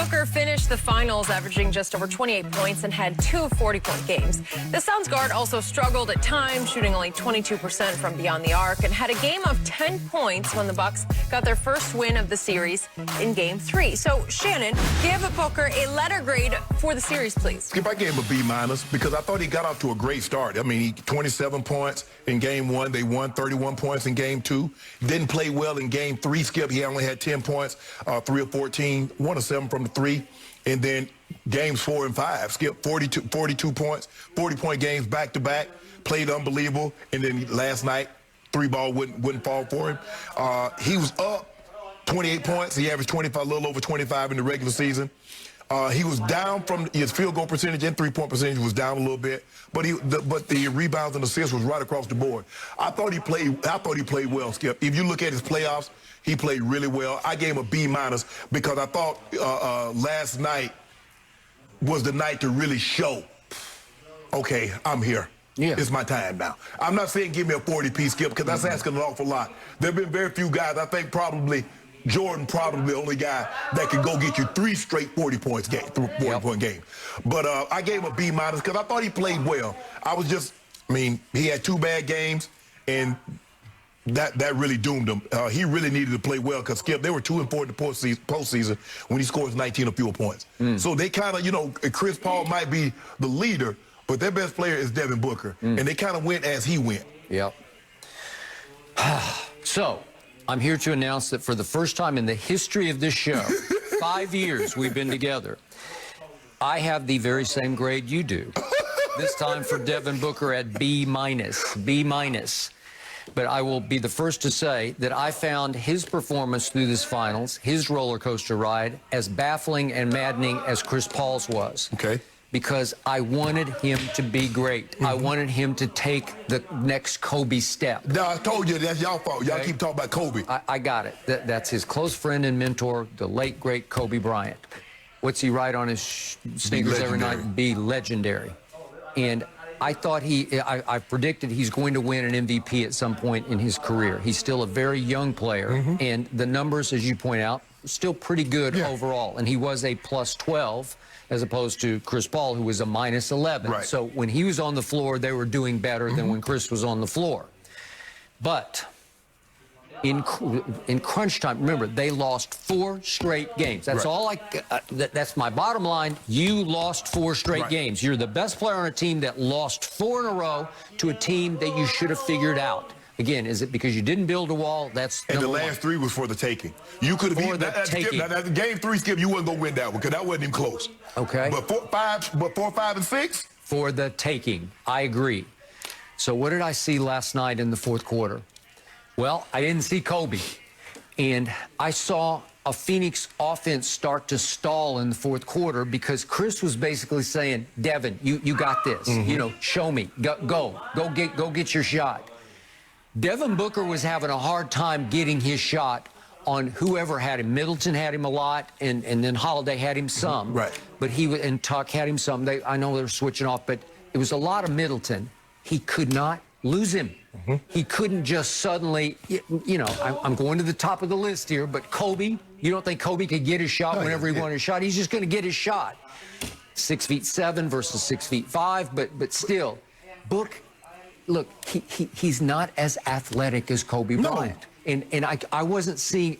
Booker finished the finals averaging just over 28 points and had 2 40-point games. The Suns guard also struggled at times, shooting only 22% from beyond the arc, and had a game of 10 points when the Bucks got their first win of the series in Game 3. So, Shannon, give Booker a letter grade for the series, please. Skip, I gave him a B- because I thought he got off to a great start. I mean, 27 points in Game 1. They won 31 points in Game 2. Didn't play well in Game 3, Skip. He only had 10 points, 3 of 14, 1 of 7 from the 3. And then Games 4 and 5, Skip, 42 points, 40-point games back-to-back. Played unbelievable. And then last night, 3-ball wouldn't fall for him. He was up 28 points. He averaged 25, a little over 25 in the regular season. He was down from his field goal percentage and three-point percentage was down a little bit, but the rebounds and assists was right across the board. I thought he played well, Skip. If you look at his playoffs, he played really well. I gave him a B- because I thought last night was the night to really show, okay, I'm here. Yeah. It's my time now. I'm not saying give me a 40-piece, Skip, because that's asking an awful lot. There have been very few guys, I think probably Jordan the only guy that could go get you 3 straight 40-point game. But I gave him a B- because I thought he played well. He had 2 bad games, and that really doomed him. He really needed to play well because, Skip, they were 2-4 in the postseason when he scores 19 or fewer points. So they kind of, Chris Paul might be the leader, but their best player is Devin Booker. And they kind of went as he went. Yep. So, I'm here to announce that for the first time in the history of this show, 5 years we've been together, I have the very same grade you do. This time for Devin Booker at B-. But I will be the first to say that I found his performance through this finals, his roller coaster ride, as baffling and maddening as Chris Paul's was. Okay. Because I wanted him to be great. I wanted him to take the next Kobe step. No, I told you that's y'all fault. Y'all keep talking about Kobe. I got it. That's his close friend and mentor, the late, great Kobe Bryant. What's he write on his sneakers every night? Be legendary. And I thought I predicted he's going to win an MVP at some point in his career. He's still a very young player. And the numbers, as you point out, still pretty good overall. And he was a +12. As opposed to Chris Paul, who was a -11. Right. So when he was on the floor, they were doing better than when Chris was on the floor. But in crunch time, remember, they lost 4 straight games. That's all that's my bottom line. You lost 4 straight games. You're the best player on a team that lost 4 in a row to a team that you should have figured out. Again, is it because you didn't build a wall? That's and the last 3 was for the taking. You could have that Game 3, Skip. You wasn't gonna win that one because that wasn't even close. Okay. But 4, 5, and 6 for the taking. I agree. So what did I see last night in the 4th quarter? Well, I didn't see Kobe, and I saw a Phoenix offense start to stall in the 4th quarter because Chris was basically saying, "Devin, you got this. You know, show me. Go get your shot." Devin Booker was having a hard time getting his shot on whoever had him. Middleton had him a lot, and then Holiday had him some. Right. But and Tuck had him some. I know they were switching off, but it was a lot of Middleton. He could not lose him. He couldn't just suddenly, I'm going to the top of the list here, but Kobe, you don't think Kobe could get his shot whenever he wanted a shot? He's just going to get his shot. 6'7" versus 6'5", but still, Look, he's not as athletic as Kobe Bryant. And I wasn't seeing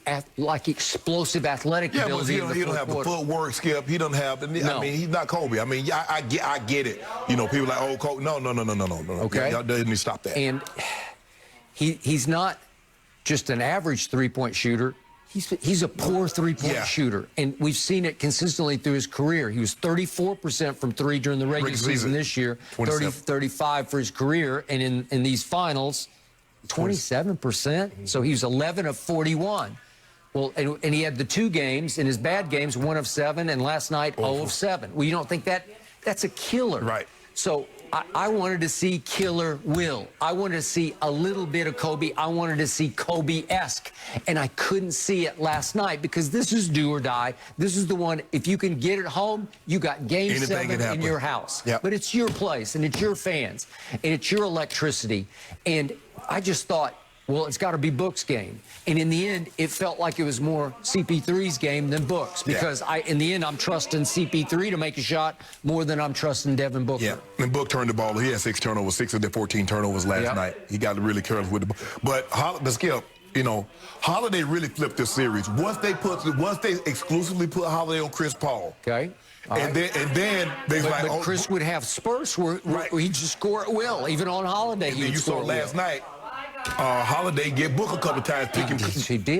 explosive athletic ability in the 4th quarter. He don't have the footwork, Skip. He don't have I mean, he's not Kobe. I mean, I get it. People like, oh, Kobe. No. Okay. Y'all didn't stop that. And he's not just an average 3-point shooter. He's a poor 3-point shooter, and we've seen it consistently through his career. He was 34% from 3 during the regular season this year, 35 for his career, and in these finals, 27%. So he was 11 of 41. Well, and he had the 2 games, in his bad games, 1 of 7, and last night, 0 of 7. Well, you don't think that's a killer. Right. So I wanted to see killer Will. I wanted to see a little bit of Kobe. I wanted to see Kobe-esque. And I couldn't see it last night because this is do or die. This is the one, if you can get it home, you got Game 7 in your house. Yep. But it's your place, and it's your fans, and it's your electricity. And I just thought, well, it's got to be Book's game. And in the end, it felt like it was more CP3's game than Book's because in the end, I'm trusting CP3 to make a shot more than I'm trusting Devin Booker. Yeah, and Book turned the ball. He had 6 turnovers, 6 of the 14 turnovers last night. He got really careless with the ball. But Skip, you know, Holiday really flipped this series. Once they exclusively put Holiday on Chris Paul. Okay. And then they like, but Chris would have spurts where he'd just score at will, even on Holiday. And then you saw last night, Holiday get Book a couple times, pick him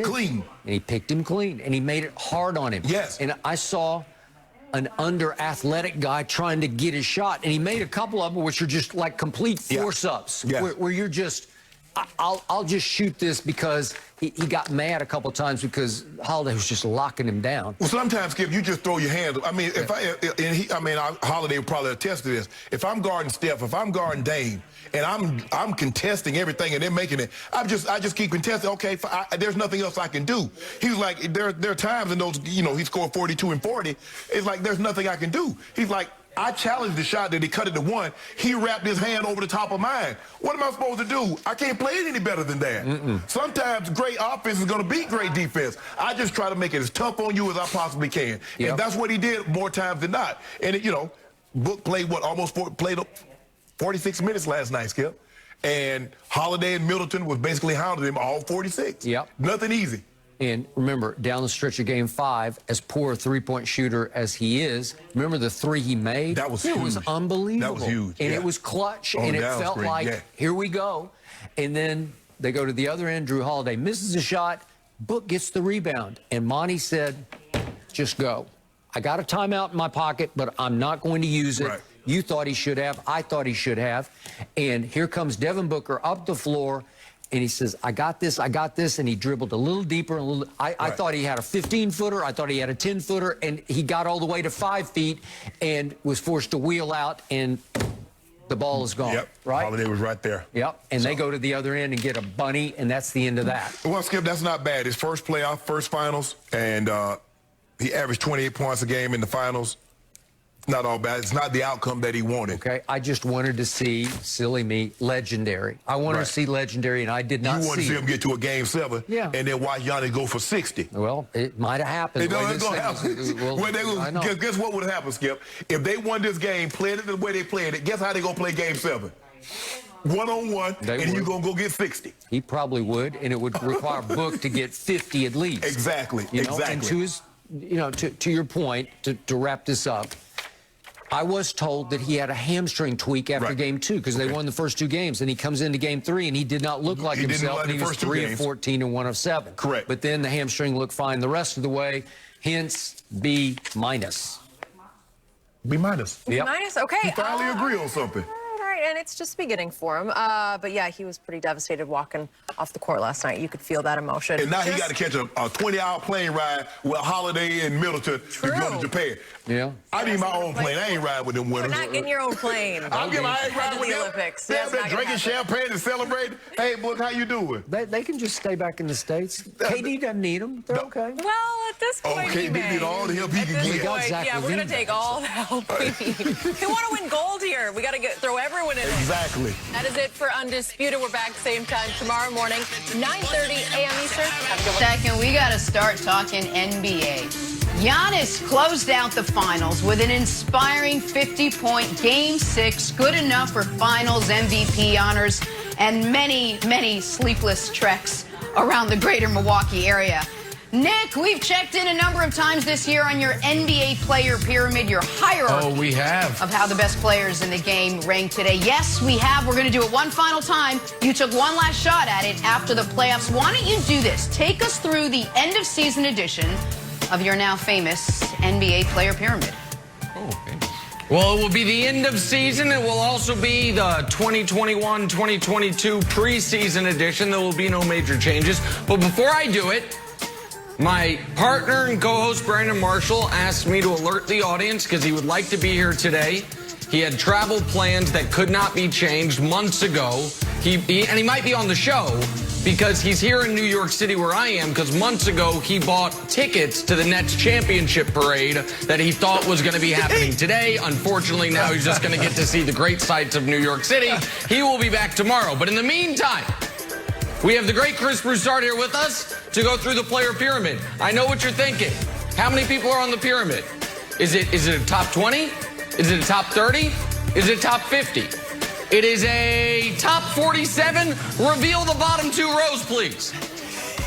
clean. And he picked him clean, and he made it hard on him. Yes. And I saw an under-athletic guy trying to get his shot, and he made a couple of them which are just like complete force-ups, where you're just, I'll just shoot this because he got mad a couple times because Holiday was just locking him down. Well, sometimes, Skip, you just throw your hands. I mean, Holiday would probably attest to this. If I'm guarding Steph, if I'm guarding Dame, and I'm contesting everything, and they're making it, I just keep contesting. Okay, there's nothing else I can do. He's like, there are times in those, you know, he scored 42 and 40. It's like there's nothing I can do. He's like, I challenged the shot that he cut it to 1. He wrapped his hand over the top of mine. What am I supposed to do? I can't play it any better than that. Sometimes great offense is going to beat great defense. I just try to make it as tough on you as I possibly can. And that's what he did more times than not. And, you know, Book played played 46 minutes last night, Skip. And Holiday and Middleton was basically hounding him all 46. Nothing easy. And remember, down the stretch of Game 5, as poor a three-point shooter as he is, remember the 3 he made? That was huge. It was unbelievable. That was huge. And it was clutch, and it felt like, here we go. And then they go to the other end. Drew Holiday misses a shot. Book gets the rebound. And Monty said, just go. I got a timeout in my pocket, but I'm not going to use it. You thought he should have. I thought he should have. And here comes Devin Booker up the floor. And he says, I got this, and he dribbled a little deeper. I thought he had a 15-footer. I thought he had a 10-footer, and he got all the way to 5 feet and was forced to wheel out, and the ball is gone. Holiday was right there. And they go to the other end and get a bunny, and that's the end of that. Well, Skip, that's not bad. His first playoff, first finals, and he averaged 28 points a game in the finals. Not all bad. It's not the outcome that he wanted. Okay, I just wanted to see, silly me, legendary. I wanted to see legendary, and I did not see it. You wanted to see him get to a Game 7 and then watch Giannis go for 60. Well, it might have happened. Guess what would have happened, Skip? If they won this game, played it the way they played it, guess how they going to play Game 7? One-on-one, and you're going to go get 60. He probably would, and it would require Book to get 50 at least. Exactly. And to his, to your point, to wrap this up, I was told that he had a hamstring tweak after Game 2 because they won the first 2 games, and he comes into Game 3 and he did not look like himself, and he was 3 of 14 and 1 of 7. Correct. But then the hamstring looked fine the rest of the way, hence B-. B-? B-? Okay. You finally agree on something. And it's just beginning for him. But yeah, he was pretty devastated walking off the court last night. You could feel that emotion. And now he got to catch a 20-hour plane ride with Holiday and Middleton to go to Japan. I need my own plane. I ain't riding with them winners. You're not getting your own plane. I ain't riding with the them. Olympics. They're drinking champagne and celebrating. Hey, Book, how you doing? They can just stay back in the States. KD doesn't need them. They're okay. Well, at this point, he need all the help he can get. Yeah, we're going to take all the help we need. We want to win gold here. We got to throw everyone in. Exactly. That is it for Undisputed. We're back same time tomorrow morning, 9:30 a.m. Eastern. Have a good one. Second, we got to start talking NBA. Giannis closed out the finals with an inspiring 50-point Game 6, good enough for finals MVP honors, and many, many sleepless treks around the greater Milwaukee area. Nick, we've checked in a number of times this year on your NBA player pyramid, your hierarchy. Oh, we have. Of how the best players in the game rank today. Yes, we have. We're going to do it one final time. You took one last shot at it after the playoffs. Why don't you do this? Take us through the end-of-season edition of your now famous NBA player pyramid. Oh, okay. Well, it will be the end of season. It will also be the 2021-2022 preseason edition. There will be no major changes. But before I do it, my partner and co-host Brandon Marshall asked me to alert the audience because he would like to be here today. He had travel plans that could not be changed months ago. And he might be on the show because he's here in New York City where I am because months ago he bought tickets to the Nets championship parade that he thought was going to be happening today. Unfortunately, now he's just going to get to see the great sights of New York City. He will be back tomorrow. But in the meantime, We have the great Chris Broussard here with us to go through the player pyramid. I know what you're thinking. How many people are on the pyramid? Is it a top 20? Is it a top 30? Is it a top 50? It is a top 47. Reveal the bottom 2 rows, please.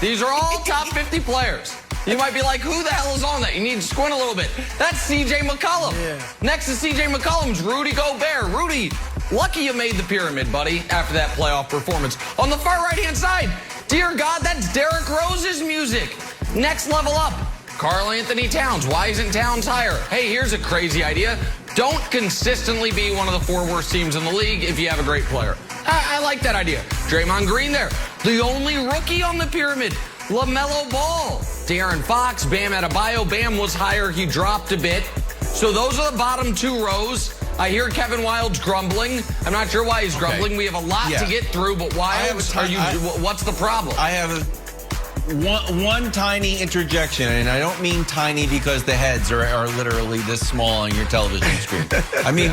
These are all top 50 players. You might be like, who the hell is on that? You need to squint a little bit. That's C.J. McCollum. Yeah. Next to C.J. McCollum's Rudy Gobert. Rudy, lucky you made the pyramid, buddy, after that playoff performance. On the far right-hand side, dear God, that's Derrick Rose's music. Next level up, Karl Anthony Towns. Why isn't Towns higher? Hey, here's a crazy idea. Don't consistently be one of the 4 worst teams in the league if you have a great player. I like that idea. Draymond Green there. The only rookie on the pyramid, LaMelo Ball. De'Aaron Fox, Bam Adebayo. Bam was higher. He dropped a bit. So those are the bottom 2 rows. I hear Kevin Wilde's grumbling. I'm not sure why he's grumbling. Okay. We have a lot to get through, but Wilde's, what's the problem? I have one tiny interjection, and I don't mean tiny because the heads are literally this small on your television screen. I mean